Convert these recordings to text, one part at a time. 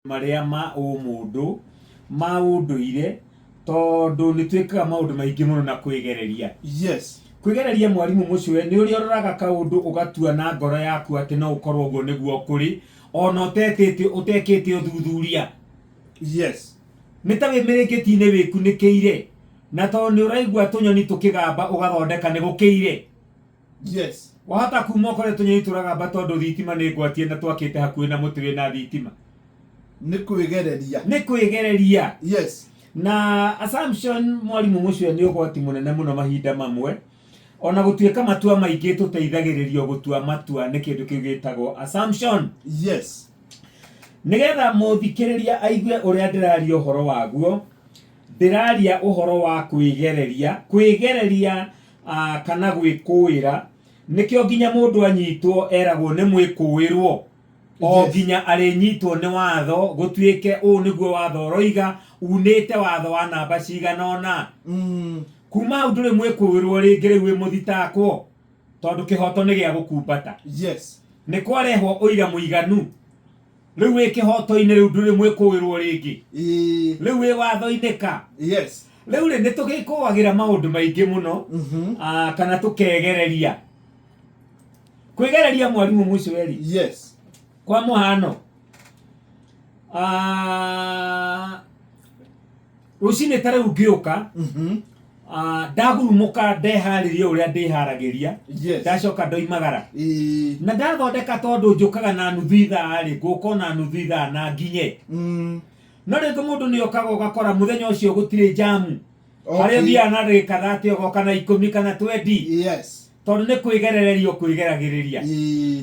maria ma mundu ma unduire tondu ni twikaga maundu maingi muno na kwigereria. Yes. Kwigereria mwarimu mucwe ni uri ororaga kaundu ugatua na ngoro yaku ati no ukorwo guo niguo kuri ona utekete uthuthuria. Yes. Ni ta wimirikitine wikunikire na to ni uraigua tunyoni tukigamba ugathondeka ni gukiire. Yes. Wahota kuma ukore tunyoni turagamba tondu thitima ni ngwatie na twakite hakuhi na muti wina thitima. Ni kwigereria. Yes. Na assumption mwarimu mucwe ni ugwati munene muno mahinda mamwe ona gutuika matua maingi tuteithagiririo gutua matua ni kindu kiu gitagwo assumption. Yes. Nigetha muthikiriria aigue uria ndiraria uhoro waguo, ndiraria uhoro wa kwigereria kana gwikuira nikio nginya mundu anyitwo eragwo ni mwikuirwo o nginya arinyitwo ni watho gutuike niguo watho roiga unite watho wa namba cigana ona. Kuma nduri mwikuirwo ringi riu wi muthitakwo tondu kihoto ni gia gukumbata. Yes. Ni kwarehwo uira muiganu riu wi kihoto-ini riu nduri mwikuirwo ringi riu wi watho-ini ka. Yes. Riu ni tugikuagira maundu maingi muno kana tukegereria. Kwigereria mwarimu mucwe. Yes. Kwa muhano rucini tare ugiuka ndagurumuka ndehariria uria ndiharagiria. Yes. Ndacoka ndoimagara na ndathondeka tondu njukaga na nuthu ithaa ri nguko na nuthu ithaa na nginye no ringi mundu ni okaga ugakora muthenya ucio gutire jamu haria thia na rika 30 ugoka na 10 kana 20. Yes. Tondu ni kwigerererio kwigeragiria.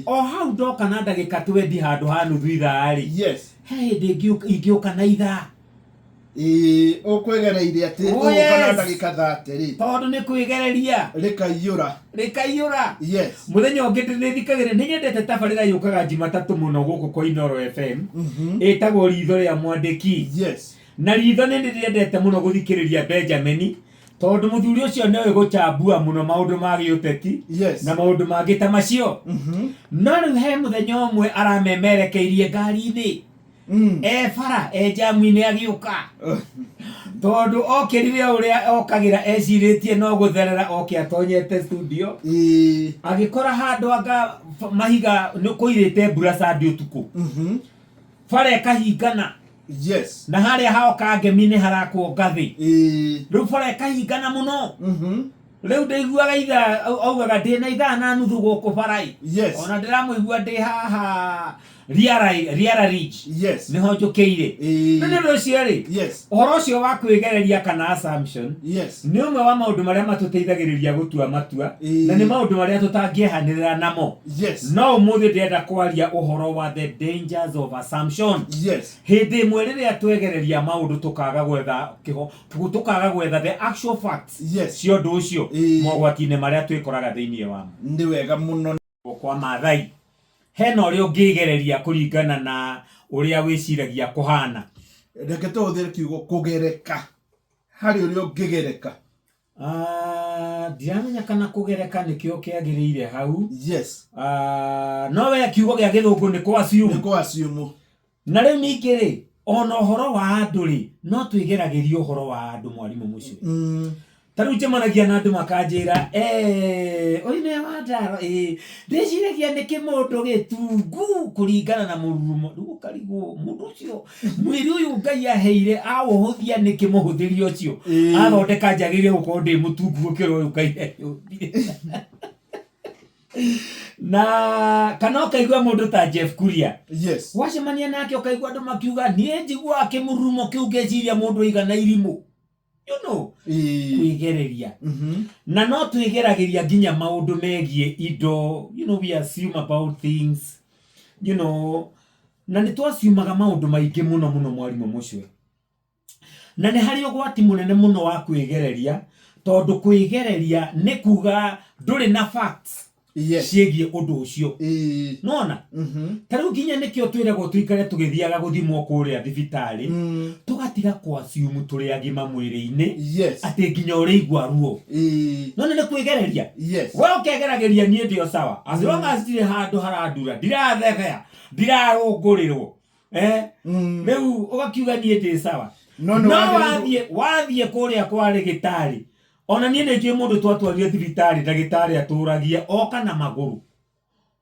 O hau ndoka na ndagika 20 handu ha nuthu ithaa ri. Yes. Hindi ingiuka na ithaa ukwigereire ati ugoka na ndagika 30 ri tondu ni kwigereria rikaiyura. Yes. Muthenya ungi ndithikagire ni nyendete tabarira yukaga Jumatatu muno guku kwa Inooro FM etagwo ritho ria mwandiki. Yes. Na ritho ni ndendete muno guthikiriria Benjamin tondu muthuri ucio niwe guchambua muno maundu ma giuteti. Yes. Na maundu mangi ta macio. No riu he muthenya umwe aramemerekeirie ngari-ini bara jamu-ini agiuka tondu okirire uria okagira eciritie no gutherera oke atonyete studio agikora handu anga mahiga ni kuirite mbura sandi utuku bara ekahingana. Yes. Na haria haoka ngemini harakwo ngathi riu bara ekahingana muno riu ndiguaga ithaa augaga ndina ithaa na nuthu guku barai. Yes. Ona ndiramuigua ndi haha riara ridge. Yes. Niho njukiire nini rucio ri. Yes. Uhoro ucio wa kwigereria kana assumption. Yes. Ni umwe wa maundu maria matuteithagiriria gutua matua na ni maundu maria tutangiehanirira namo. Yes. No umuthi ndenda kwaria uhoro wa the dangers of assumption. Yes. Hindi imwe riria twegereria maundu tukaga gwetha the actual facts. Yes. Cio ndu ucio mogwati-ini maria twikoraga thiini wamo. Ndi wega muno Kwa Maathai hena uria ungigereria kuringana na uria wiciragia kuhana. Reke tuhuthire kiugo kugereka. Hari uria ungigereka. Ndiramenya kana kugereka nikio kiagiriire hau. Yes. No we kiugo gia githungu ni assume. Na riu nikiri ona uhoro wa andu ri no twigeragirie uhoro wa andu mwarimu mucio. Taru njemanagia na andu makanjira oine Wandaro ndiciragia ni kimundu gitungu kuringana na mururumo riu ukarigwo mundu ucio mwiri uyu Ngai aheire awuhuthia ni kimuhuthiria ucio athondeka njagire gukorwo ndi mutungu gukira uyu Ngai na kana ukaigua mundu ta Jeff Kuria. Yes. Wacemania nake ukaigua andu makiuga nie njigua kimururumo kiu ngeciria mundu igana irimu. You know, kwigereria. Na no twigeragiria nginya maundu megie indo. You know, we assume about things. You know, na ni twasiumaga maundu maingi muno mwarimu mucwe. Na ni hari ugwati munene muno wa kwigereria tondu kwigereria ni kuga nduri na facts. Yes. Ciegie undu ucio. Nona? Tariu nginya nikio twiragwo tuikare tugithiaga guthimwo kuria thibitari tugatiga kwa assume turi agima mwiri-ini. Yes. Ati nginya urigwa ruo. None ni kwigereria. Yes. We ukegerageria nie ndio sawa. As long as ndire handu haradura ndirathegea ndirarungurirwo Rĩu ũgakiuga niĩ ndĩ sawa. No wathiĩ kũrĩa kwa rĩgĩtarĩ, ona niĩ nĩnjũĩ mũndũ twatwarire thibitarĩ ndagĩtarĩ atũragia oka na magũrũ,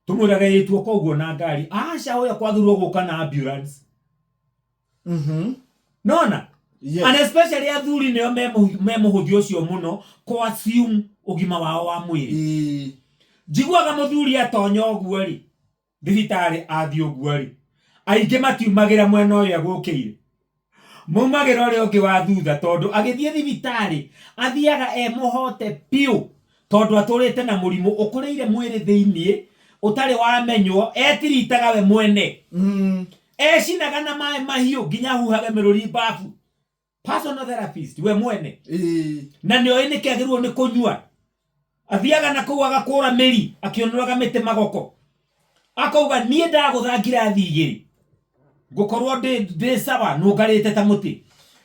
tũmwĩraga ĩtuo koguo na ngari, aca ũrĩa kwathirwo gũka na ambulance. Nona? Yes. And especially athuri nĩo me mũhũthi ũcio mũno ko assume ũgima wao wa mwĩrĩ. Njiguaga mũthuri atonya ũguo rĩ, thibitarĩ athiĩ ũguo rĩ, aingĩ matiumagĩra mwena ũrĩa gũkĩire, maumagĩra ũrĩa ũngĩ wa thutha, tondũ agĩthiĩ thibitarĩ athiaga mũhote piũ, tondũ atũrĩte na mũrimũ ũkũrĩire mwĩrĩ thĩiniĩ ũtarĩ wamenywo, etiritaga we mwene. Ecinaga na maĩ mahiũ nginya huhage mĩrũri bafu. Personal therapist we mwene. Na nĩoĩ nĩkĩ agĩrĩirwo nĩ kũnyua. Athiaga na kũu agakũra mĩri akĩũnũraga mĩtĩ magoko. Akauga niĩ ndagũtha ngirathi igĩrĩ, ngũkorwo ndĩ sawa nũngarĩte ta mũtĩ.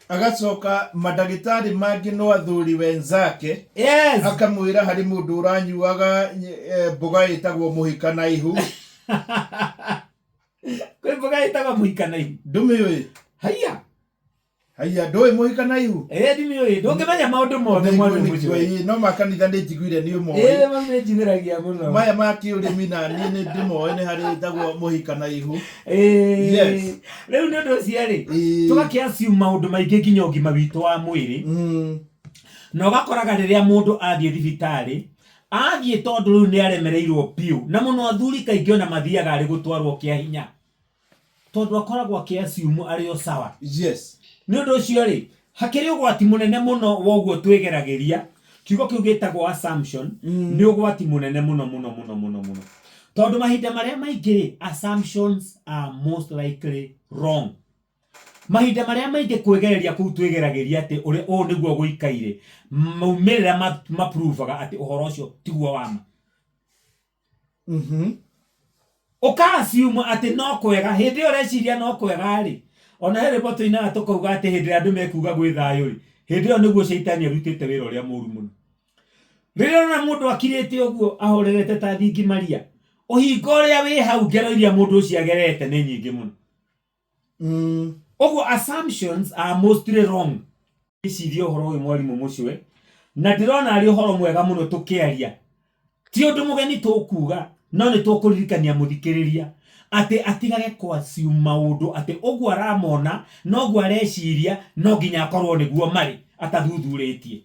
Agacoka madagĩtarĩ mangĩ no athuri wenzake. Yes. Akamwĩra harĩ mũndũ ũranyuaga mboga ĩtagwo mũhika na ihu. Kwĩ mboga ĩtagwo mũhika na ihu? Ndũmĩũĩ? Haiya ndũĩ mũhika na ihu? Ndimĩũĩ, ndũngĩmenya maũndũ mothe mwarimũ mũcio. No makanitha nĩnjiguire nĩ ũmoĩ. Mami njiguĩragia mũno. Maya ma kĩũrĩmi na niĩ nĩ ndĩmoĩ, nĩ harĩ ĩtagwo mũhika na ihu. Yes. Rĩu nĩ ũndũ ũcio rĩ, tũgakĩ-assume maũndũ maingĩ nginya ũgima witũ wa mwĩrĩ. Na ũgakoraga rĩrĩa mũndũ athiĩ thibitarĩ, athiĩ tondũ rĩu nĩaremereirwo biũ, na mũno athuri kaingĩ ona mathiaga arĩ gũtwarwo kĩa hinya, tondũ akoragwo akĩ-assume arĩ o sawa. Yes. Nĩ ũndũ ũcio rĩ, hakĩrĩ ũgwati mũnene mũno woguo twĩgeragĩria, kiugo kĩu gĩtagwo assumption, nĩ ũgwati mũnene mũno. Tondũ mahinda marĩa maingĩ rĩ, assumptions are most likely wrong. Mahinda marĩa maingĩ kwĩgereria kũu twĩgeragĩria atĩ ũũ nĩguo gũikaire, maumĩrĩra maprovaga atĩ ũhoro ũcio tiguo wama. Ũka-assume atĩ no kwega, hĩndĩ ĩyo ũreciria no kwega rĩ, ona hĩrĩ boto-inĩ tũkauga atĩ hĩndĩ ĩrĩa andũ mekuga gwĩ thayũ rĩ, hĩndĩ ĩyo nĩguo caitani arutĩte wĩra ũrĩa mũru mũno. Rĩrĩa ona mũndũ akirĩte ũguo ahorerete ta thingi maria, ũhingo ũrĩa wĩ hau ngero iria mũndũ ũcio agerete nĩ nyingĩ mũno. Ũguo assumptions are mostly wrong. Iciria ũhoro ũyũ mwarimũ mũcwe, na ndĩrona arĩ ũhoro mwega mũno tũkĩaria. Ti ũndũ mũgeni tũkuga, no nĩ tũkũririkania mũthikĩrĩria atĩ atigage kũ-assume maũndũ atĩ ũguo aramona noguo areciria no nginya akorwo nĩguo marĩ atathuthurĩtie.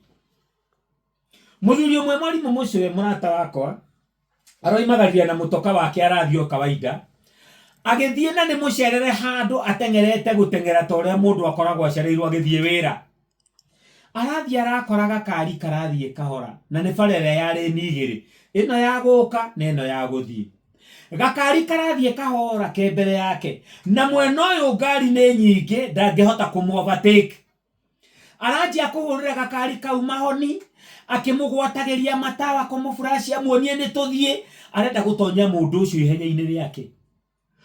Mũthuri ũmwe mwarimũ mũcwe mũrata wakwa aroimagaria na mũtoka wake arathii o kawaida, agĩthiĩ na nĩ mũcerere handũ ateng'erete gũteng'era ta ũrĩa mũndũ akoragwo acereirwo agĩthiĩ wĩra. Arathiĩ arakoraga kari karathiĩ kahora, na nĩ bara ĩrĩa yarĩ nigĩrĩ, ĩno ya gũka na ĩno ya gũthiĩ. Gakari karathiĩ kahora ke mbere yake, na mwena ũyũ ngari nĩ nyingĩ ndangĩhota kũmũ-overtake. Aranjia kũhũrĩra gakari kau mahoni, akĩmũgwatagĩria matawa kũmũfurashi amuonie nĩ tũthiĩ, arenda gũtonya mũndũ ũcio ihenya-inĩ rĩake.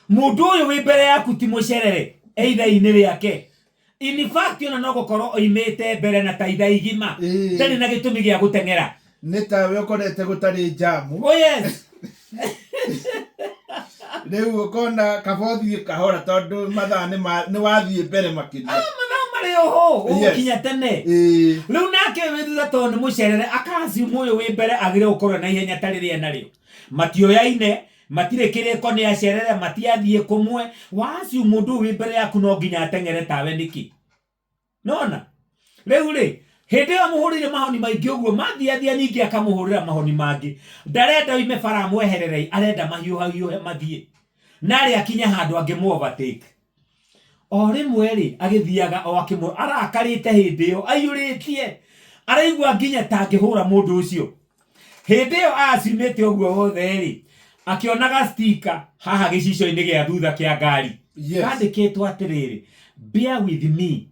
Mũndũ ũyũ wĩ mbere yaku ti mũcerere ithaa-inĩ rĩake. In fact ona no gũkorwo oimĩte mbere na ta ithaa igima, ndarĩ na gĩtũmi gĩa gũteng'era. Nĩ tawe ũkorete gũtarĩ jamu. Oh yes. Rĩu ũkona kaba ũthiĩ kahora tondũ mathaa nĩ wathiĩ mbere makĩria. Mathaa marĩ oho ũgũkinya tene. Rĩu nake wĩ thutha tondũ nĩ mũcerere aka-assume ũyũ wĩ mbere agĩrĩirwo gũkorwo na ihenya ta rĩrĩa narĩo. Matioyaine, matirĩ kĩrĩko nĩ acerere, matiathiĩ kũmwe. Wa-assume mũndũ wĩ mbere yaku no nginya ateng'ere tawe nĩkĩ? Nona? Rĩu rĩ, hĩndĩ ĩyo mũhũrĩire mahoni maingĩ ũguo, mathiathia ningĩ akamũhũrĩra mahoni mangĩ. Ndarenda oime bara amwehererei, arenda mahiũha mathiĩ. Narĩ akinya handũ angĩmũ-overtake. O rĩmwe rĩ, agĩthiaga o arakarĩte hĩndĩ ĩyo, aiyũrĩtie. Araigua nginya ta angĩhũra mũndũ ũcio. Hĩndĩ ĩyo acumĩte ũguo wothe rĩ, akĩonaga sticker haha gĩcicio-inĩ gĩa thutha kĩa ngari. Kandĩkĩtwo atĩrĩrĩ, bear with me,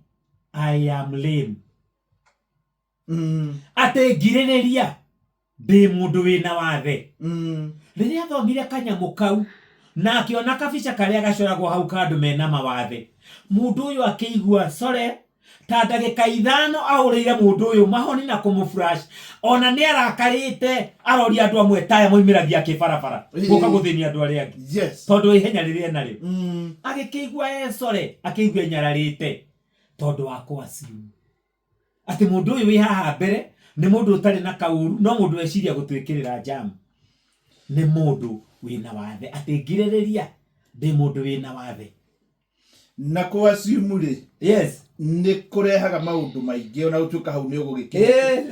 I am lame. Atĩ ngirĩrĩria ndĩ mũndũ wĩna wathe. Rĩrĩa athomire kanyamũ kau na akĩona kabica karĩa gacoragwo hau kandũ mena mawathe, mũndũ ũyũ akĩigua core ta ndagika 5 ahurire mundu uyu mahoni na kumuflash ona ni arakarite aroria andu amwe taya moimiragia kibarabara guka guthinia andu aria angi tondu ihenya riria nario agikigua esore akigua nyararite tondu wa kwasimu ati mundu uyu wi haha mbere ni mundu utari na kauru no mundu eciria gutwikirira jam ni mundu wina wathe ati ngiririria ndi mundu wina wathe na kwasimu ri ni kurehaga maundu maingi ona utuka hau ni ugugikira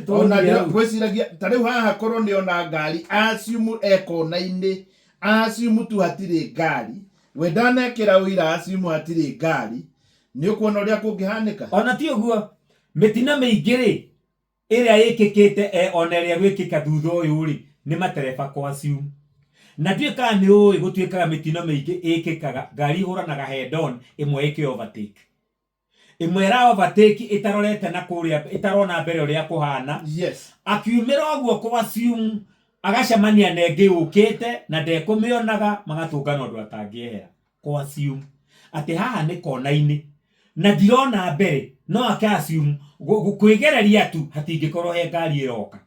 ona ndio gwiciragia tariu haha korwo ni ona ngari asimu ekonaini asimu tu hatire ngari we ndanekira wira asimu hatire ngari ni ukuona uria kungihanika ona ti uguo mitina meingiri iria yikikite ona iria gwikika thutha uyu ri ni matereba kwa asimu na twika ni oi gutwikaga mitina meingi ikikaga ngari huranaga head on imwe iki overtake imwe ra overtake itarorete na kuria itarona mbere uria kuhana akiumira oguo kwa asimu agacemania nenge ukite na ndekumionaga magatungana undu atangiehera kwa asimu ati haha ni konaini na ndirona mbere no akasimu kwigereria tu hatingikorwo he ngari iroka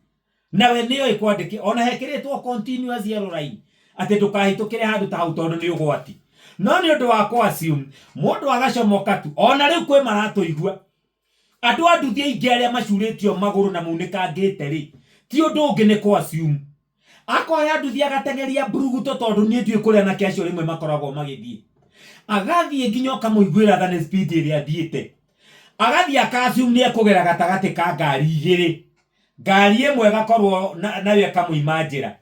nawe niyo ikwandiki ona hekiritwo continuous yellow line ati tukahitukire handu ta hau tondu ni ugwati no ni undu wa kwasimu mundu agacomoka tu ona riu kwi maratuigua andu anduthie ingi aria macuritio maguru na munikangite ri ti undu ungi ni kwasimu akoya nduthie agatengeria buruguto tondu ni ndui kuria na kiacio rimwe makoragwo magithie agathie nginya kamuiguira thane speed iria thiite agathie akasimu ni ekugera gatagati ka ngari igiri ngari imwe gakorwo nawe kamuimanjira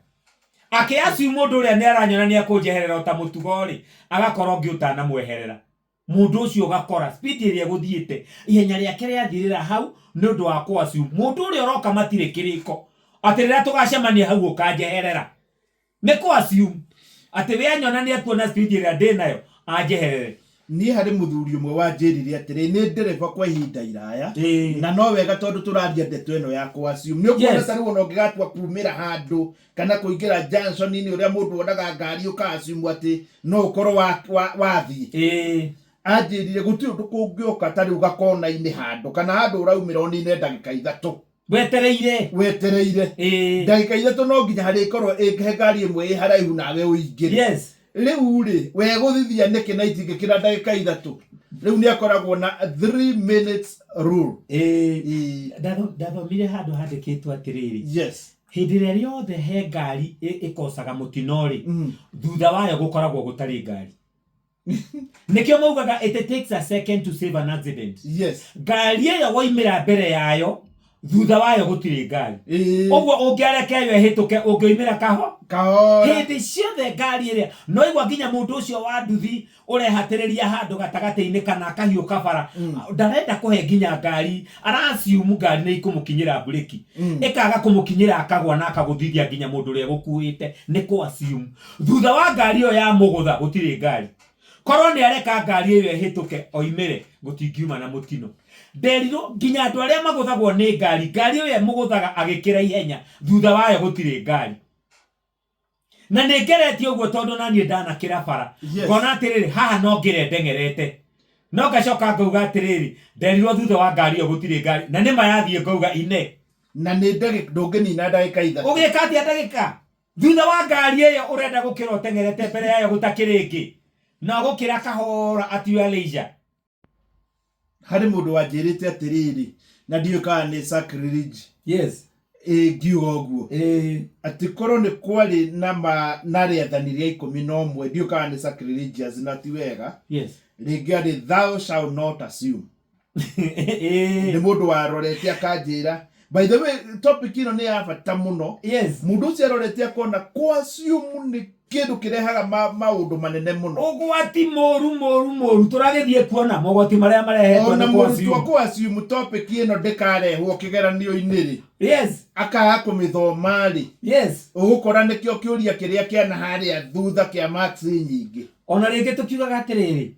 akiasimu mundu uria ni aranyona ni akunjeherera uta mutugori agakorwo ngiutana mweherera mundu ucio gakora speed iria guthiite ihenya riake riathirira hau ni undu wa kwasimu mundu uria uroka matire kiriko ati rira tugacemania hau ukanjeherera ni kwasimu ati we anyona ni atuona speed iria ndi nayo anjeherere ni hari muthuri umwe wanjirire atiri ni ndereva kwa ihinda iraya na no wega tondu turaria ndeto eno ya kwasimu ni ukuona tari wona ungigatua kumira handu kana kuingira junction ni uria mundu wonaga ngari ukasimu ati no ukorwo wathi anjirire guti undu kungioka tari ugakona ini handu kana handu uraumira oni ne ndagika 3 wetereire ndagika 3 no nginya hari ikorwo ingihe ngari imwe haraihu nawe uingire riu ri we guthithia niki na itingikira ndagika 3 riu ni akoragwo na 3 minutes rule ndathomire handu handikitwo atiriri hindi ria riothe he ngari ikosaga mutinori thutha wayo gukoragwo gutari ngari nikio maugaga it takes a second to save an accident ngari iyo waimira mbere yayo thutha wayo gutiri ngari ogwo ungiarekeyo ehituke ungioimira kahora hindi ciothe ngari iria no igwa nginya mundu ucio wa nduthi urehatiriria handu gatagati-ini kana kahiu kabara ndarenda kuhe nginya ngari arasiumu ngari ni ikumukinyira breki ikaga kumukinyira akagwa na akaguthithia nginya mundu uria gukuite ni kwasiumu thutha wa ngari iyo ya mugutha gutiri ngari korwo ni areka ngari iyo ehituke oimire gutingiuma na mutino nderiro nginya andu aria maguthagwo ni ngari iyo muguthaga agikira ihenya thutha wayo gutire ngari na ningereti uguo tondu nanie ndanakira bara ngona atiriri haha no ngire ndengerete no gacoka ngauga atiriri nderiro thutha wa ngari iyo gutire ngari na nima yathie ngauga ine na ni ndunginina ndagika 3 ugika atia ndagika thutha wa ngari iyo urenda gukira utengerete mbere yayo gutakiringi na gukira kahora atiwa leisure hari mundu wanjirite atiriri na ndiuka ni sacrilege ngiuga uguo ati korwo ni kwari na riathaniria 11 ndiuka ni sacrilegious na ti wega ringi ari thou shall not assume ni mundu warorete akanjira by the way topic ino ni ya bata muno mundu ucio arorete akona kwassume ni kindu kirehaga maundu manene muno ugwati moru turagethie kuona mogwati maria marehetwo na kwassume topic ino ndikarehwo kigeranio-ini ri akaga kumithoma ri ugukora nikio kiuria kiria kiana haria thutha kia max nyingi ona ringi tukiugaga atiriri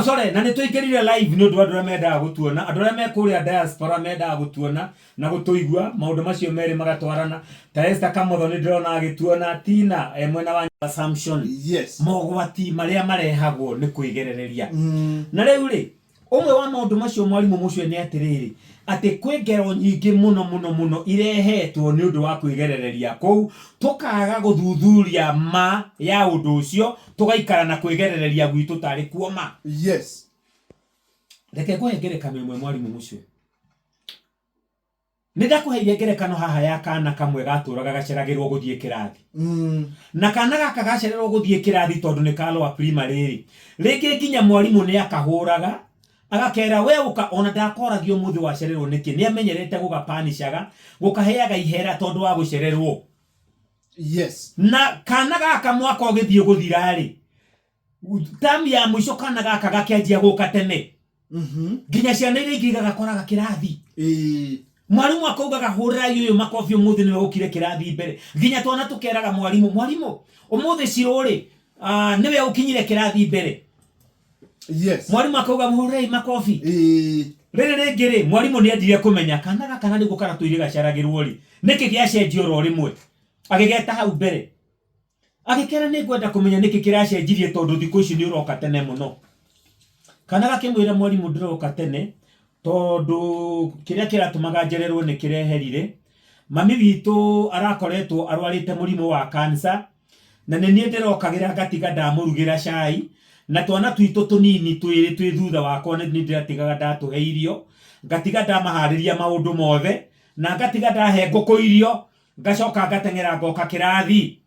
sorry na nituikirire live no andu menda gutuona andu me kuria diaspora menda gutuona na gutuigua maundu macio meri magatwarana ta Esther Kamotho ni ndirona agituona Tina mwena wa assumption mogwati maria marehagwo ni kuigerereria na riu ri Omwe wa maundu macio mwarimu mucio ni atiriri ati kwi ngero nyingi muno irehetwo ni undu wa kwigerereria kou tukaga guthuthuria ma ya undu ucio tugaikara na kwigerereria gwitu tari kuoma. Yes. Reke kuhe ngerekano imwe mwarimu mucio. Nindakuheire ngerekano haha ya kana kamwe gaturaga gaceragirwo guthie kirathi. Na kana gaka gacererwo guthie kirathi tondu ni kalwa primary ringi nginya mwarimu ni akahuraga agakera we uka ona ndakoragio muthi wacererwo niki ni amenyerete gugapanishaga gukaheaga ihera tondu wa gucererwo. Yes. Na kana gaka mwaka ogithie guthirari tambi ya mwisho kana gaka gakianjia guka tene. Nginya ciana iria ingi gagakoraga kirathi. Mwarimu akaugaga hurira yuyu makofi umuthi niwe ukire kirathi mbere. Nginya twana tukeraga mwarimu umuthi ciruri niwe ukinyire kirathi mbere. Yes. Mwarimu akauga hurira makofi. Rere ringiri mwarimu ni endire kumenya kana gaka na niguo karatuire gacaragirwo ri niki giacenjio ro rimwe agigeta hau mbere agikera ni ngwenda kumenya niki kiracenjirie tondu thiku ici ni uroka tene muno. Kana gakimwira mwarimu ndiroka tene tondu kiria kiratumaga njererwo ni kireherire mami witu arakoretwo arwarite murimu wa cancer na ni ndirokagira gatiga ndamurugira cai na twana twitu tunini twi thutha wakwa ni ndiratigaga ndatuhe irio ngatiga ndamahariria maundu mothe na ngatiga ndahe nguku irio ngacoka ngatengera ngoka kirathi.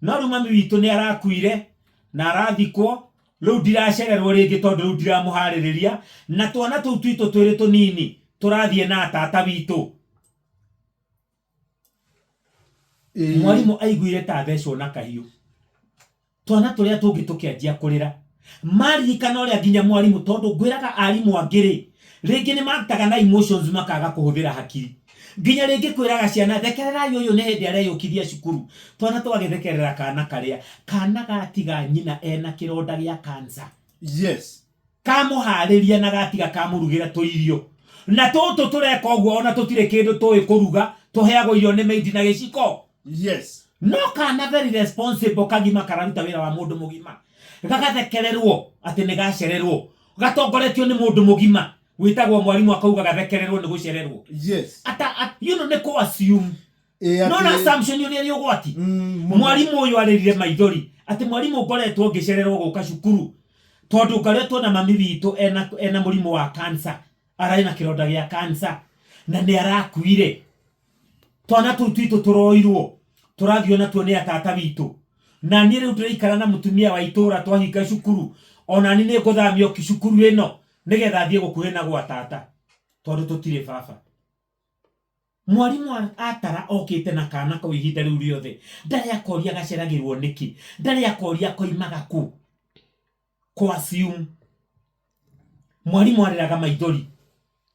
No ru mami witu ni arakuire na arathikwo riu ndiracererwo ringi tondu riu ndiramuhaririria na twana tuu twitu twiri tunini turathie na tata witu. Mwarimu aiguire ta thecwo na kahiu twana turia tungi tukianjia kurira maririkana uria nginya mwarimu tondu ngwiraga arimu angiri ringi ni maktaga na emotions makaga kuhuthira hakiri nginya ringi kwiraga ciana thekerera yuyu ni hindi areyukithia cukuru twana twagithekerera kana karia kana gatiga nyina ena kironda gia cancer. Yes. Kamuhariria na gatiga kamurugira tuirio na tutu tureka uguo ona tutire kindu tui kuruga tuheagwo irio ni maidi na giciko. Yes. No kana very responsible kagima kararuta wira wa mundu mugima gagathekererwo ati ni gacererwo gatongoretio ni mundu mugima witagwo mwarimu akauga gathekererwo ni gucererwo. Yes. Ata you know ne ko assume no na assumption yuri yogwati mwarimu uyu aririre maithori ati mwarimu ngoretwo ngicererwo guka cukuru tondu ngaretwo na mami witu ena murimu wa cancer arai na kironda gia cancer na ni arakuire twana twitu turoirwo turathio na tuone atata witu na ni riu ndiraikara na mutumia wa itura twahinga cukuru ona ni nguthamio kicukuru ino nigetha thie gukuhe na gwa tata tondu tutire baba. Mwarimu atara okite na kana ko ihinda riu riothe ndari akoria gaceragirwo niki ndari akoria koimaga ku kwa assume mwarimu ariraga maithori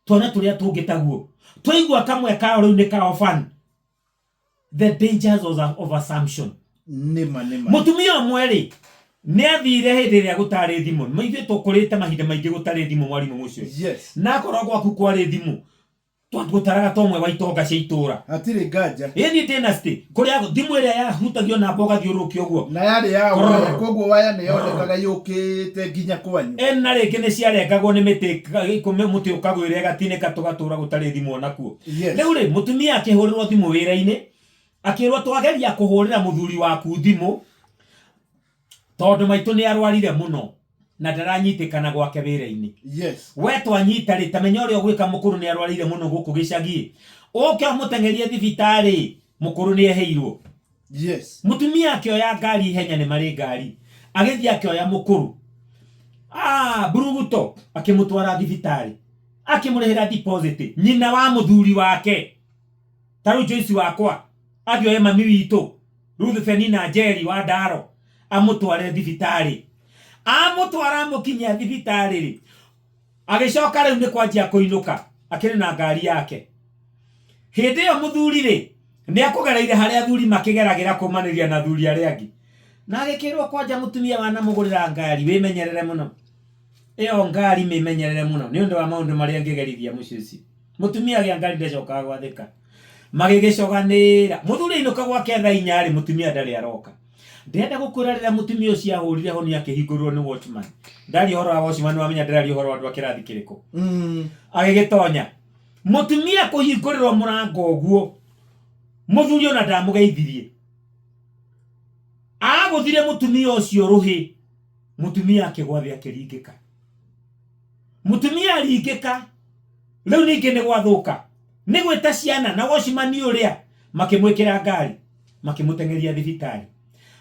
twana turia tungitaguo twaigua kamwe kao riu ni kao fan. The dangers of assumption. Nema. Mutumia mweri ni athire hindi ria gutari thimu maithe tukurite mahinda maingi gutari thimu mwarimu mucio. Yes. Na koragwo aku kwari thimu twatutaraga tomwe wa itonga cia itura atire nganja ni dynasty kuria thimu iria yahutagio na mboga thiuruki uguo na yari ya koguo waya ni yonekaga yukite nginya kwanyu na ringi ni ciarengagwo ni miti muti ukagwire gatine katugatura gutari thimu onakuo. Riu ri mutumia akihurirwo thimu wira-ini akirwo twageria kuhurira muthuri waku thimu tondu maitu ni arwarire muno na ndaranyitikana gwake wira-ini. Yes. We twanyita ri tamenya uri ogwika mukuru ni arwarire muno guku gicagi uke mutengerie thibitari mukuru ni eheirwo. Yes. Mutumia akioya ngari ihenya ni mari ngari agithia akioya mukuru buruguto akimutwara thibitari akimurehera deposit nyina wa muthuri wake taru Joyce wakwa agioye mami witu Ruth Fenina Jerry Wandaro amutware thibitari amutwara mukinya thibitari ri agicoka riu ni kwanjia kuinuka akiri na ngari yake hindi yo muthuri ri ni akugereire haria athuri makigeragira kumaniria na athuri aria angi na agikirwo kwanja mutumia wana mugurira ngari wimenyerere muno iyo ngari mimenyerere muno ni undu wa maundu maria ngigerithia mucici mutumia gia ngari ndecokaga gwathika magigicoganira muthuri inuka gwake thaa 4 mutumia ndari aroka ndenda gukura rira mutumia ucio ahurire ho ni akihingurwo ni watchman ndari horo wa watchman wamenya ndari horo andu akirathi kiriko agigitonya mutumia kuhingurirwo murango uguo muthuri ona ndamugeithirie aguthire mutumia ucio ruhi mutumia akigwathi akiringika mutumia aringika riu ningi ni gwathuka ni gwita ciana na watchman uria makimwikira ngari makimutengeria thibitari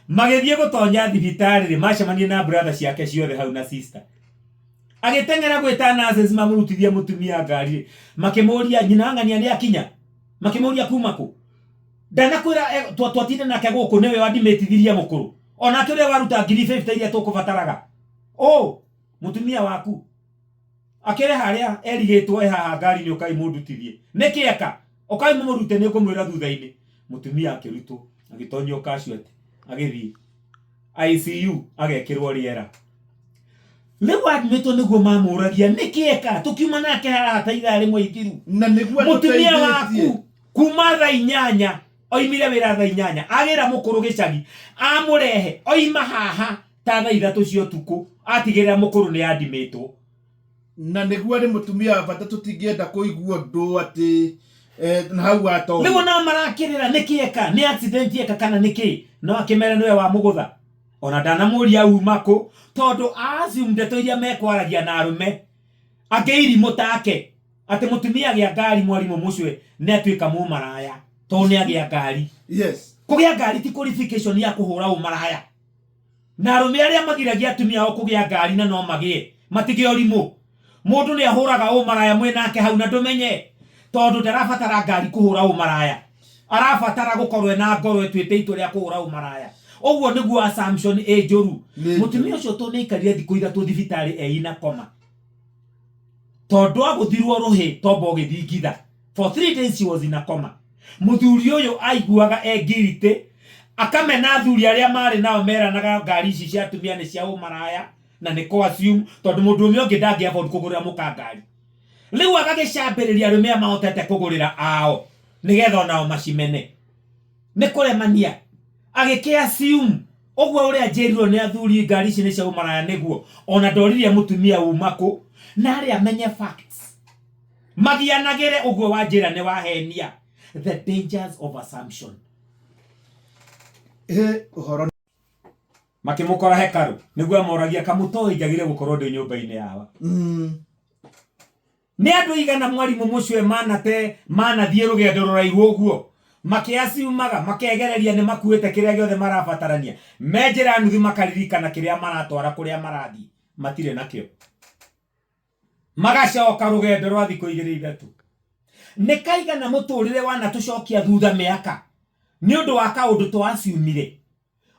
magithie gutonya thibitari ri macemanie na brother ciake ciothe hau na sister agitengera gwita nurses mamurutithia mutumia ngari makimuria nyina ngania ni akinya makimuria kuma ku ndanakwira twatinde nake guku niwe wadimetithiria mukuru ona kire waruta 50 iria tukubataraga mutumia waku akire haria erigitwo haha ngari ni ukai mundutithie nikieka ukai mumurute ni kumwira thutha-ini mutumia akirutwo agitonyo casualty agithii ICU agekirwo riera riu admitwo niguo mamuragia nikieka tukiuma nake haha ithaa rimwe ithiru na niguo mutumia waku kuma thaa 8 oimire wira thaa 8 agira mukuru gicagi amurehe oima haha ta thaa 3 cia utuku atigirira mukuru ni admitwo na niguo ri mutumia bata tutingienda kuigua ndu ati na hau ato riu na marakirira nikieka ni accident eka kana niki no akimera niwe wa mugutha ona ndanamuria umako tondu azium ndeto iria mekwaragia na arume ageiri mutake ati mutumia gia ngari mwarimu mucwe ne atwika mu maraya to ne agia ngari yes kugia ngari ti qualification ya kuhura umaraya na arume aria magiragia atumia o kugia ngari na no magie matige orimu mundu ni ahuraga umaraya mwenake hau na ndumenye tondu ndarabatara ngari kuhura umaraya arabatara gukorwe na ngoro etwite itu ria kuhura umaraya ogwo niguo assumption njuru mutumia ucio to ne ikarire thiko ithatu thibitari eina koma tondu aguthirwo ruhi tombo githingitha for 3 days he was in a coma muthuri uyu aiguaga engirite akamena athuri aria mari nao meranaga ngari ici cia atumia ni cia umaraya na ni ko assume tondu mundu umwe ungi ndangi afford kugurira mukangari riu agagicambiriria rumia mahotete kugurira ao nigetha nao macimene ni kuremania agike assume ogwo uria jerirwo ni athuri ngari ici ni cia umaraya niguo ona ndoririe mutumia umako na aria amenye facts magianagire ogwo wanjira ni wahenia the dangers of assumption uhoro makimukora hekaru niguo moragia kamutoi njagire gukorwo ndi nyumba-ini yawa ni andu igana mwarimu mucwe manathie rugendo ruraihu uguo makiasiumaga makegereria ni makuite kiria giothe marabatarania menjira nuthu makaririkana kiria maratwara kuria marathi matire nakio magacoka rugendo rwa thikũ 2-3 ni kaigana muturire wana tucokia thutha miaka ni undu wa kaundu twasiumire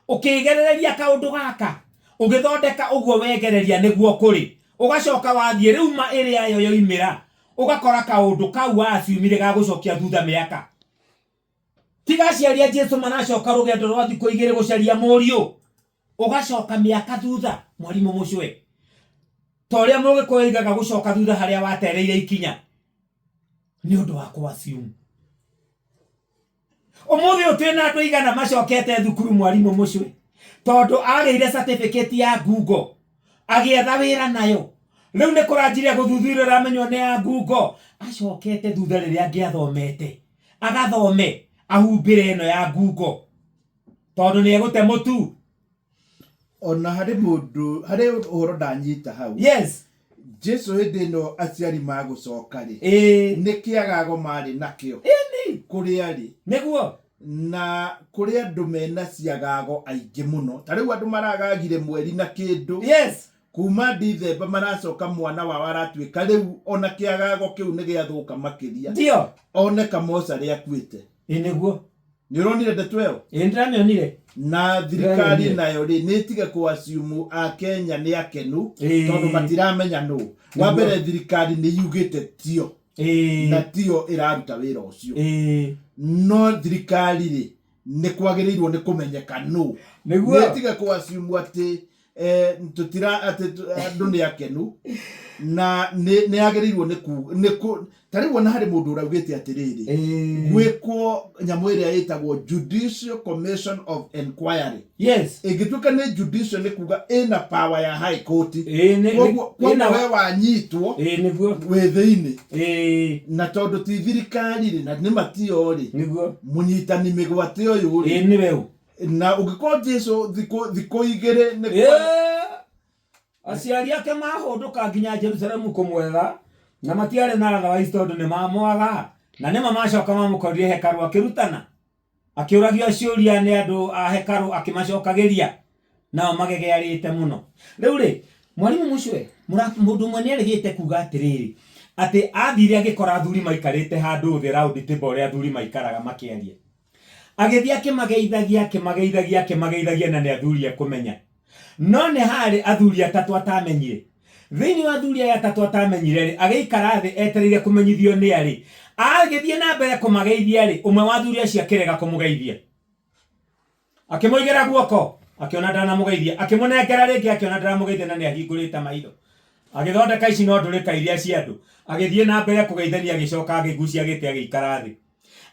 ukigerereria kaundu gaka ugithondeka uguo wegereria niguo kuri ugacoka wathie riu ma area yo yoimira ugakora kaundu kau wasiumire ga gucokia thutha miaka tigaciaria Jesu manacoka rugendo rwa thikũ 2 gucaria murio ugacoka miaka thutha mwarimu mucwe toria mugikoigaga gucoka thutha haria watereire ikinya ni undu wa kuasiumu umuthi utwina andu igana macokete thukuru mwarimu mucwe tondu ageire certificate ya Google agietha wira nayo riu ni kuranjiria guthuthura ramenyo ni ya Google acokete thutha riria angiathomete agathome ahumbire ino ya Google tondu ni egute mutu ona hari mundu hari uhoro ndanyita hau yes Jesu hindi no aciari magucoka ri ni kiagago mari nakio ni kuria ri niguo na kuria andu mena ciagago aingi muno tariu andu maragagire mweri na kindu yes kuma Dithemba maracoka mwana wa waratwika riu ona kiagago kiu ni giathuka makiria ndio oneka Mosa ri akuite niguo ni uronire the 12 ndramionire na thirikari nayo ri nitige kuasiumu a Kenya ni akenu tondu matiramenya no wa mbere thirikari ni yugite tio na tio iraruta wira ucio no thirikari ri ni kwagirirwo ni kumenyeka no nitige kuasiumu ati tutira ati andu ni akenu na ni agerirwo niku tariwo na hari mundu uraugite atiriri gwiko nyamu iria yitagwo Judicial Commission of Inquiry. Yes, igituka ni judicial ni kuga ina power ya high court kwa we wanyitwo niguo withiini na tondu ti thirikari na ni matio ri niguo munyitani migwate uyu ri ni weu na ugiko Jesu thiko igire ni aciari ake mahunduka nginya Jerusalemu kumwetha na matiare na ratha wa tondu ni mamwaga na nima macoka mamukorire hekaru akirutana akiuragio ciuria ni andu a hekaru akimacokagiria nao magegearite muno. Riu ri mwarimu mucwe mundu mwe rigite kuga atiriri ati athire agikora thuri maikarite handu thi round table ria thuri maikaraga makiaria agithia kimageithagia na ni athuri akumenya no ne hari athuri atatu atamenyire thini wa athuri aya atatu atamenyire ri ageikara thi etereire kumenyithio ni ari agithie na mbere kumageithia ri umwe wa athuri acio akirega kumugeithia akimoigera guoko akiona ndana mugeithia akimunengera ringi akiona ndana mugeithia na ni ahingurite maitho agithondeka ici no ndurika iria cia andu agithie na mbere kugeithania agicoka agigucia gite agikara thi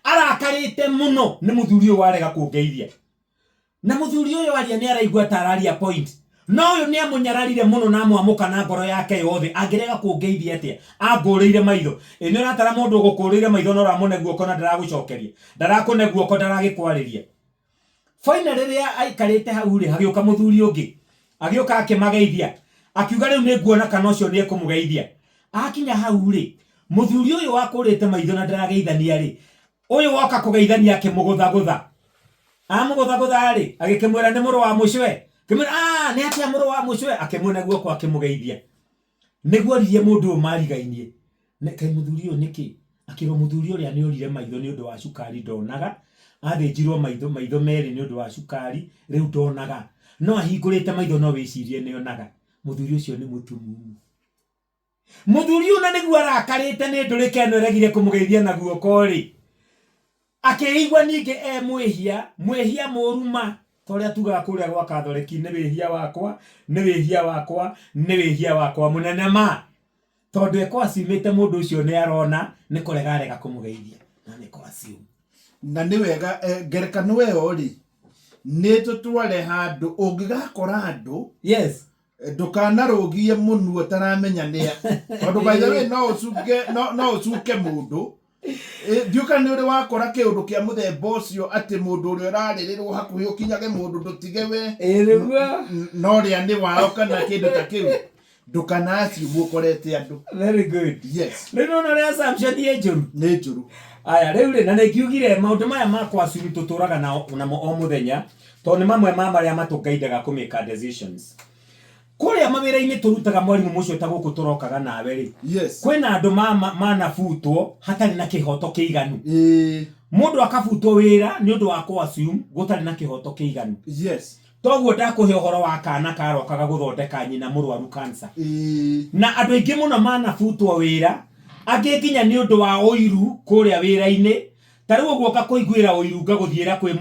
arakarite muno ni muthuri uyu warega kungeithia na muthuri uyu waria ni araigua tararia point no uyu ni amunyararire muno na amwamuka na ngoro yake yothe angirega kungeithia atia angurire maitho ni uratara mundu gukurire maitho no ramune guoko na ndaragucokeria ndarakune guoko ndaragikwariria finally ria aikarite hau ri hagioka muthuri ungi agioka akimageithia akiuga riu ni nguona kana ucio ni ekumugeithia akinya hau ri muthuri uyu wakurite maitho na ndarageithania ri uyu woka kugeithania akimugutha amugutha ri agikimwira ni muru wa mucwe kimwira ni atia muru wa mucwe akimwona guoko akimugeithia niguo ririe mundu marigainie ne kai muthuri uyu niki akiro muthuri uria ni urire maitho ni undu wa cukari ndonaga athinjirwo maitho meri ni undu wa cukari riu ndonaga no ahingurite maitho no wicirie ni onaga muthuri ucio ni mutumumu muthuri uyu na niguo arakarite ni ndurike no regire kumugeithia na guoko ri akiigwa ninge mwihia muruma toria tuga kuria gwa Katholiki ni wihia wakwa munene ma tondu eko acimite mundu ucio ni arona ni kuregarega kumugeithia na ni kwa ciu na ni wega ngerekano weyo ri ni tutware handu ungigakora andu yes ndukanarugie munuo taramenya nia tondu by the way no ucuke mundu ndiuka ni uri wakora kiundu kia muthemba ucio ati mundu uri uraririrwo hakuhi ukinyage mundu ndutige we no ria ni wao kana kindu ta kiu ndukanaci mukorete andu. Very good. Yes. Riu no ria assumption ni njuru aya riu ri na nikiugire maundu maya makwa ciri tuturaga na o muthenya tondu ni mamwe ma maria matungaidaga ku make decisions kuria mawira-ini turutaga mwarimu mucio ta guku turokaga nawe ri yes kwina andu manafutwo hatari na kihoto kiiganu mundu akafutwo wira ni undu wa ku assume gutari na kihoto kiiganu yes toguo ndakuhe uhoro wa kana karokaga guthondeka nyina murwaru cancer na andu aingi muno manafutwo wira angikinya ni undu wa uiru kuria wira-ini tariu guoka kuiguira uiru ngaguthiira kwi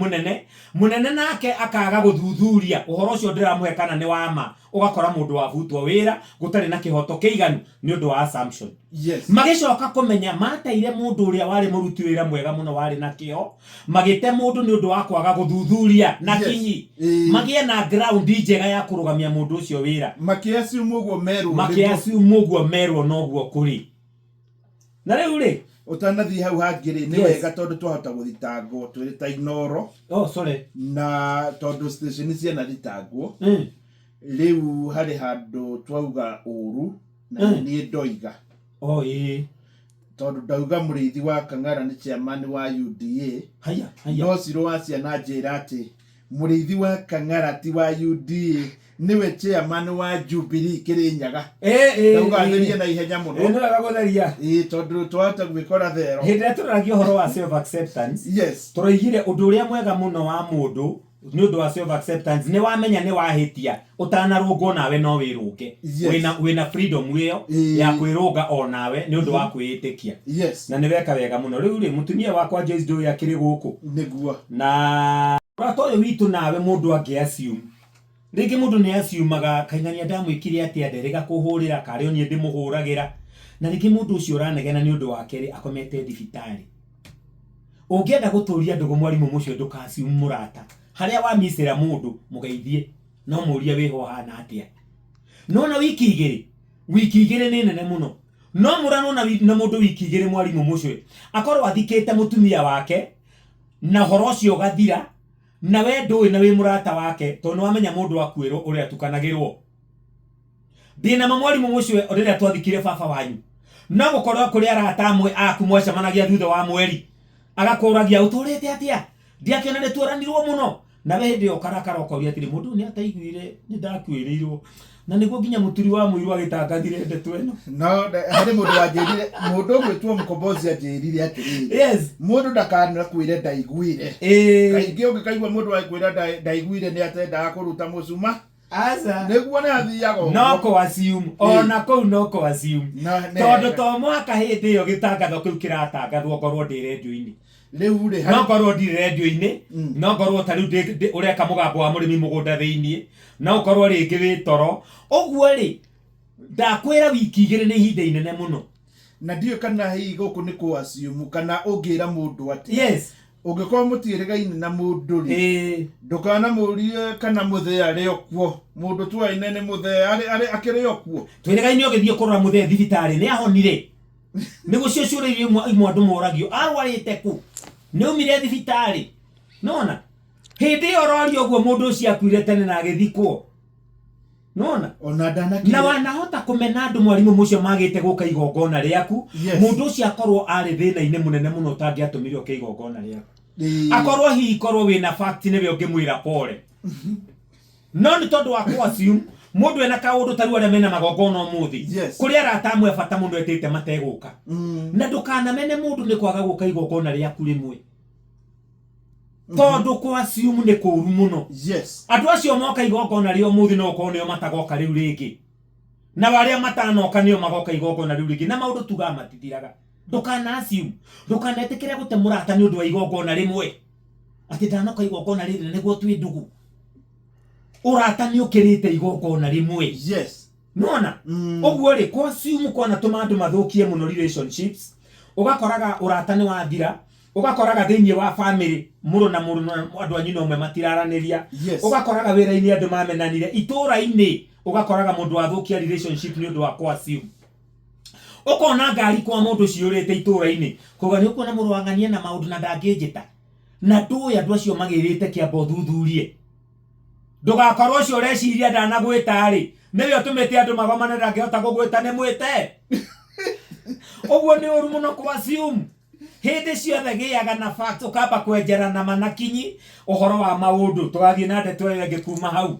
munene nake akaga guthuthuria uhoro ucio ndiramuhe kana ni wama ugakora mundu wafutwo wira gutari na kihoto kiiganu ni undu wa assumption. Yes. Magicoka kumenya mateire mundu uria wari muruti wira mwega muno wari na kio magite mundu ni undu wa kwaga guthuthuria na kinyi magie na ground njega ya kurugamia mundu ucio wira makiasi umuguo merwo noguo kuri na riu ri utanathi hau hangiri ni wega tondu twahota guthitangwo twiri ta Inooro na tondu station cia na thitangwo riu hari handu twauga uru na ni ndoiga tondu ndauga murithi wa Kang'ara ni chairman wa UDA no ciro wa ciana njira ati murithi wa Kang'ara ti wa UDA niwe chairman wa Jubilee Kirinyaga ndauga theria na ihenya muno no agagotheria tondu twahota gwikora thero hindira turagio horo wa self acceptance yes turaigire undu uria mwega muno wa mundu ni undu wa self acceptance ni wamenya ni wahitia utanarungwo nawe no wirunge wina freedom iyo ya kwirunga o nawe ni undu wa kwitikia na ni weka wega muno riu ri mutumia wakwa Jesdo yakiri guku niguo na rato yo witu nawe mundu angi assume Rĩngĩ mũndũ nĩ aciumaga kaingania ndamwĩkire atĩa nderega kũhũrĩra karĩ onye ndĩmũhũragĩra, na rĩngĩ mũndũ ũcio ũranegena nĩ ũndũ wa kerĩ akomete thibitarĩ. Ũngĩenda gũtũria ndũgũ mwarimũ mũcio ndũkaciumu mũrata, harĩa wamicĩra mũndũ mũgeithie no mũria wĩho hana atĩa. Nona wiki igĩrĩ nĩ nene mũno. No mũrano na mũndũ wiki igĩrĩ mwarimũ mũcio akorwo athikĩte mũtumia wake na horo ũcio ũgathira, na we ndũĩ na wĩ mũrata wake tondũ wamenya mũndũ akuĩrwo ũrĩa tukanagĩrwo. Ndĩna mwarimũ mũcio rĩrĩa twathikire baba wanyu, no gũkorwo kũrĩ arata amwe aku mwacemanagia thutha wa mweri agakũragia ũtũrĩte atĩa, ndiakĩona nĩ tuoranirwo mũno, na we hĩndĩ ĩyo karakara ũkoria atĩrĩ mũndũ nĩ ataiguire nĩ ndakuĩrĩirwo, na nĩguo nginya mũturi wa mũirũ agĩtangathire ndeto ĩno. No harĩ mũndũ wanjĩrire, mũndũ ũgwĩtwo Mkombozi anjĩrire atĩrĩ, yes, mũndũ ndakanakwĩre ndaiguire. Kaingĩ ũngĩkaigua mũndũ akwĩra ndaiguire nĩ atendaga kũruta mũcuma. Asa nĩguo nĩ athiaga ũguo. No kũ assume ona kũu no kũ assume tondũ to mwaka hĩndĩ ĩyo gĩtangatho kĩu kĩratangathwo ngorwo ndĩ redio-inĩ. Rĩu rĩ no ngorwo ndĩ redio-inĩ, no ngorwo ta rĩu ũreka mũgambo wa mũrĩmi mũgũnda thĩinĩ, no ngorwo rĩngĩ wĩ toro. Ũguo rĩ ndakwĩra wiki igĩrĩ nĩ ihinda inene mũno, na ndiũ kana hihi gũkũ nĩ kũ assume kana ũngĩra mũndũ atĩ yes, ũngĩkorwo mũtiĩrĩgaine na mũndũ rĩ ndũkanamũrie kana mũthee arĩ okuo. Mũndũ tuaine nĩ mũthee akĩrĩ okuo. Twĩrĩgaine ũgĩthiĩ kũrora mũthee thibitarĩ nĩ ahonire? Nĩguo cio ciũria iria imwe andũ moragio, arwarĩte kũ, nĩ umire thibitarĩ? Nona hĩndĩ ĩyo ũroria ũguo mũndũ ũcio akuire tene na agĩthikwo. Nona ona ndanakĩra na wanahota kũmena andũ mwarimũ mũcio magĩte gũka igongona rĩaku, mũndũ ũcio akorwo arĩ thĩna-inĩ mũnene mũno ũtangĩatũmire oke igongona rĩaku. Akorwo hihi korwo wĩna fact nĩwe ũngĩmwĩra pole. No nĩ tondũ wa kũ assume mũndũ ena kaũndũ tarĩ arĩa mena magongona ũmũthĩ, kũrĩ arata amwe bata mũndũ etĩte mategũka, na ndũkanamene mũndũ nĩ kwaga gũka igongona rĩaku rĩmwe, tondũ kũ assume nĩ kũũru mũno. Andũ acio moka igongona rĩo ũmũthĩ no ũkorwo nĩo matagoka rĩu rĩngĩ, na barĩa matanoka nĩo magoka igongona rĩu rĩngĩ, na maũndũ tuga matithiraga. Ndũkana assume, ndũkanetĩkĩre gũte mũrata nĩ ũndũ wa igongona rĩmwe, atĩ ndanoka igongona rĩrĩ nĩguo twĩ ndugu. Ũrata nĩ ũkĩrĩte igongona rĩmwe. Nona ũguo rĩ kũ assume kwanatũma andũ mathũkie mũno relationships. Ũgakoraga ũrata nĩ wathira, ũgakoraga thĩinĩ wa family mũrũ na andũ anyu no ũmwe matiraranĩria, ũgakoraga wĩra-inĩ andũ mamenanire, itũũra-inĩ ũgakoraga mũndũ wathũkia relationship nĩ ũndũ wa kũ assume. Ũkona ngari kwa mũndũ ciũrĩte itũũra-inĩ, kuga nĩ ũkuona mũrũ wang'ania na maũndũ na ndangĩnjĩta, na ndũĩ andũ acio magĩrĩte kĩamba ũthuthurie. Ndũgakorwo ũcio ũreciria ndanagwĩta rĩ nĩwe ũtũmĩte andũ magomane ndangĩhota gũgwĩta nĩ mwĩte. Ũguo nĩ ũru mũno kũ assume. Hĩndĩ ciothe gĩaga na fact, ũkamba kwenjerana manakinyi ũhoro wa maũndũ. Tũgathiĩ na ndeto ĩyo ĩngĩ kuma hau,